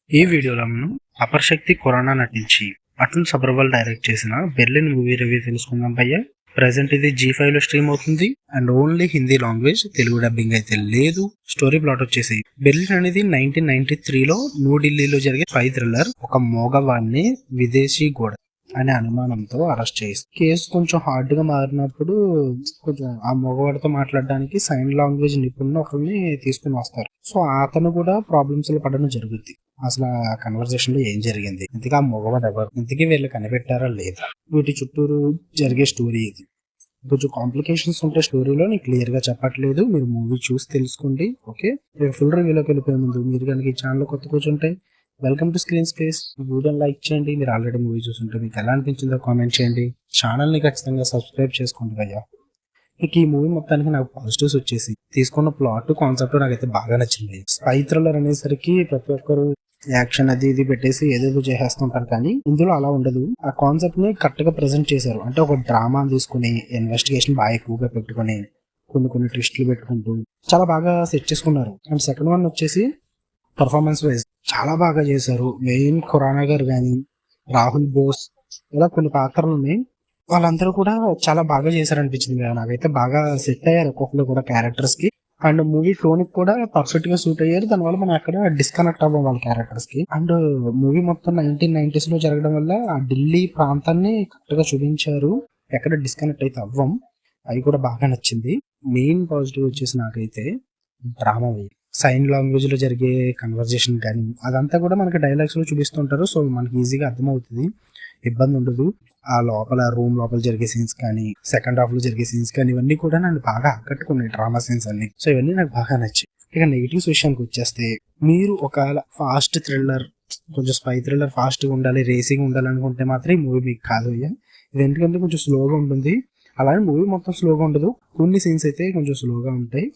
ఈ వీడియోలో మనం అపర్శక్తి ఖురానా నటించి అటుల్ సబర్వాల్ డైరెక్ట్ చేసిన బెర్లిన్ మూవీ రివ్యూ తెలుసుకుందాం భయ్య. ప్రెసెంట్ ఇది G5 లో స్ట్రీమ్ అవుతుంది and only Hindi language, Telugu dubbing అయితే లేదు. స్టోరీ ప్లాట్ వచ్చేసి బెర్లిన్ అనేది 1993లో న్యూఢిల్లీలో జరిగే స్పై థ్రిల్లర్. ఒక మోగవాడిని విదేశీ గోడ అనే అనుమానంతో అరెస్ట్ చేసి కేసు కొంచెం హార్డ్ గా మారినప్పుడు కొంచెం ఆ మగవాడితో మాట్లాడడానికి సైన్ లాంగ్వేజ్ నిపుణులు ఒకరిని తీసుకుని వస్తారు. సో అతను కూడా ప్రాబ్లమ్స్ లో పడడం జరుగుద్ది. అసలు ఆ కన్వర్సేషన్ లో ఏం జరిగింది, ఇంతకీ ఆ మగవాడు ఎవరు, ఇంతకీ వీళ్ళు కనిపెట్టారా లేదా, వీటి చుట్టూరు జరిగే స్టోరీ ఇది. కొంచెం కాంప్లికేషన్స్ ఉంటే స్టోరీలో నేను క్లియర్ గా చెప్పట్లేదు, మీరు మూవీ చూసి తెలుసుకోండి. ఓకే, ఫుల్ రివ్యూలోకి వెళ్ళిపోయే ముందు మీరు కనుక ఈ ఛానల్ కొత్త కూర్చుంటే వెల్కమ్ టు స్క్రీన్ స్పేస్. వీడియోని లైక్ చేయండి, మీరు ఆల్రెడీ మూవీ చూస్తుంటే మీకు ఎలా అనిపించిందో కామెంట్ చేయండి. ఛానల్ని ఖచ్చితంగా సబ్స్క్రైబ్ చేసుకోండి భయ్యా. ఇక ఈ మూవీ మొత్తానికి నాకు పాజిటివ్స్ వచ్చేసి తీసుకున్న ప్లాట్ కాన్సెప్ట్ నాకైతే బాగా నచ్చింది. స్పై థ్రిల్లర్ అనేసరికి ప్రతి ఒక్కరు యాక్షన్ అది ఇది పెట్టేసి ఏదేదో చేసేస్తుంటారు, కానీ ఇందులో అలా ఉండదు. ఆ కాన్సెప్ట్ ని కరెక్ట్ గా ప్రెజెంట్ చేశారు. అంటే ఒక డ్రామా తీసుకుని ఇన్వెస్టిగేషన్ బాగా ఎక్కువగా పెట్టుకుని కొన్ని ట్విస్టులు పెట్టుకుంటూ చాలా బాగా సెట్ చేసుకున్నారు. అండ్ సెకండ్ వన్ వచ్చేసి పర్ఫార్మెన్స్ వైజ్ చాలా బాగా చేశారు. మెయిన్ ఖురానా గారు కానీ, రాహుల్ బోస్, ఇలా కొన్ని పాత్రలు ఉన్నాయి, వాళ్ళందరూ కూడా చాలా బాగా చేశారు అనిపించింది కదా. నాకైతే బాగా సెట్ అయ్యారు ఒక్కొక్కరు కూడా క్యారెక్టర్స్ కి. అండ్ మూవీ టోన్ కూడా పర్ఫెక్ట్ గా సూట్ అయ్యారు. దానివల్ల మనం అక్కడ డిస్కనెక్ట్ అవ్వం వాళ్ళ క్యారెక్టర్స్ కి. అండ్ మూవీ మొత్తం 1990s లో జరగడం వల్ల ఆ ఢిల్లీ ప్రాంతాన్ని కరెక్ట్ గా చూపించారు, ఎక్కడ డిస్కనెక్ట్ అయితే అవ్వం. అవి కూడా బాగా నచ్చింది. మెయిన్ పాజిటివ్ వచ్చేసి నాకైతే డ్రామా సైన్ లాంగ్వేజ్ లో జరిగే కన్వర్జేషన్ కానీ అదంతా కూడా మనకి డైలాగ్స్ లో చూపిస్తుంటారు. సో మనకి ఈజీగా అర్థమవుతుంది, ఇబ్బంది ఉండదు. ఆ లోపల రూమ్ లోపల జరిగే సీన్స్ కానీ, సెకండ్ హాఫ్ లో జరిగే సీన్స్ కానీ, ఇవన్నీ కూడా నన్ను బాగా ఆకట్టుకున్నాయి, డ్రామా సీన్స్ అన్ని. సో ఇవన్నీ నాకు బాగా నచ్చాయి. ఇక నెగిటివ్స్ విషయానికి వచ్చేస్తే, మీరు ఒకవేళ ఫాస్ట్ థ్రిల్లర్, కొంచెం స్పై థ్రిల్లర్ ఫాస్ట్ గా ఉండాలి, రేసింగ్ ఉండాలి అనుకుంటే మాత్రం ఈ మూవీ మీకు కాదు అయ్యా. ఇది ఎందుకంటే కొంచెం స్లోగా ఉంటుంది. అలాగే మూవీ మొత్తం స్లోగా ఉండదు, కొన్ని సీన్స్ అయితే కొంచెం స్లోగా ఉంటాయి,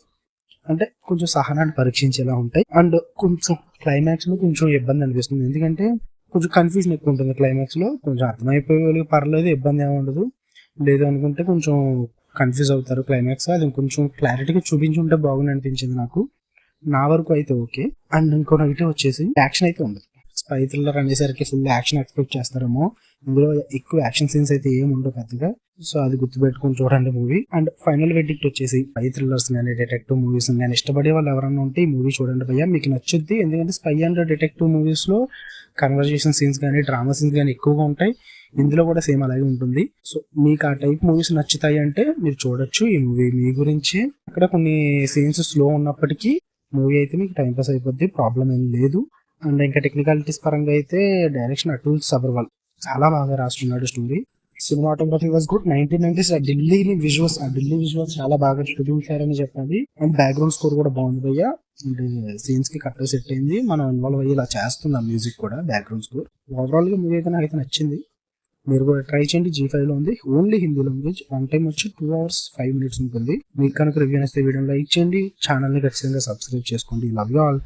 అంటే కొంచెం సహనాన్ని పరీక్షించేలా ఉంటాయి. అండ్ కొంచెం క్లైమాక్స్ లో కొంచెం ఇబ్బంది అనిపిస్తుంది, ఎందుకంటే కొంచెం కన్ఫ్యూజన్ ఎక్కువ ఉంటుంది క్లైమాక్స్ లో. కొంచెం అర్థమైపోయే వాళ్ళకి పర్లేదు, ఇబ్బంది ఏమి ఉండదు. లేదు అనుకుంటే కొంచెం కన్ఫ్యూజ్ అవుతారు క్లైమాక్స్. అది కొంచెం క్లారిటీగా చూపించుంటే బాగుంది అనిపించింది నాకు, నా వరకు అయితే ఓకే. అండ్ ఇంకో నెగిటివ్ వచ్చేసి యాక్షన్ అయితే ఉండదు. స్పై థ్రిల్లర్ అనేసరికి ఫుల్ యాక్షన్ ఎక్స్పెక్ట్ చేస్తారేమో, ఇందులో ఎక్కువ యాక్షన్ సీన్స్ అయితే ఏమి ఉండవు పెద్దగా. సో అది గుర్తుపెట్టుకుని చూడండి మూవీ. అండ్ ఫైనల్ వెర్డిక్ట్ వచ్చేసి స్పై థ్రిల్లర్స్ కానీ, డిటెక్టివ్ మూవీస్ కానీ ఇష్టపడే వాళ్ళు ఎవరైనా ఉంటే ఈ మూవీ చూడండి భయ్యా, మీకు నచ్చుద్ది. ఎందుకంటే స్పై అండ్ డిటెక్టివ్ మూవీస్ లో కన్వర్జేషన్ సీన్స్ కానీ, డ్రామా సీన్స్ కానీ ఎక్కువగా ఉంటాయి. ఇందులో కూడా సేమ్ అలాగే ఉంటుంది. సో మీకు ఆ టైప్ మూవీస్ నచ్చుతాయి అంటే మీరు చూడొచ్చు ఈ మూవీ. మీ గురించి అక్కడ కొన్ని సీన్స్ స్లో ఉన్నప్పటికీ మూవీ అయితే మీకు టైం పాస్ అయిపోద్ది, ప్రాబ్లం ఏం లేదు. అండ్ ఇంకా టెక్నికాలిటీస్ పరంగా అయితే డైరెక్షన్ అటుల్ సబర్వాల్ చాలా బాగా రాస్తున్నాడు story. Cinematography was good. 1990s Delhi visuals చాలా బాగా చూపించారని చెప్పాలి. అండ్ బ్యాక్గ్రౌండ్ స్కోర్ కూడా బాగుంది భయ్యా. అంటే సీన్స్ కి కరెక్ట్ సెట్ అయింది, మనం ఇన్వాల్వ్ అయ్యి ఇలా చేస్తుంది ఆ మ్యూజిక్ కూడా, బ్యాక్గ్రౌండ్ స్కోర్. ఓవరాల్ గా మూవీ అయితే నాకైతే నచ్చింది, మీరు కూడా ట్రై చేయండి. G5 లో ఉంది, only Hindi language. One time వచ్చి 2 hours 5 minutes ఉంటుంది. మీకు కనుక రివ్యూ నచ్చితే వీడియో లైక్ చేయండి, ఛానల్ ని ఖచ్చితంగా సబ్స్క్రైబ్ చేసుకోండి. Love you all.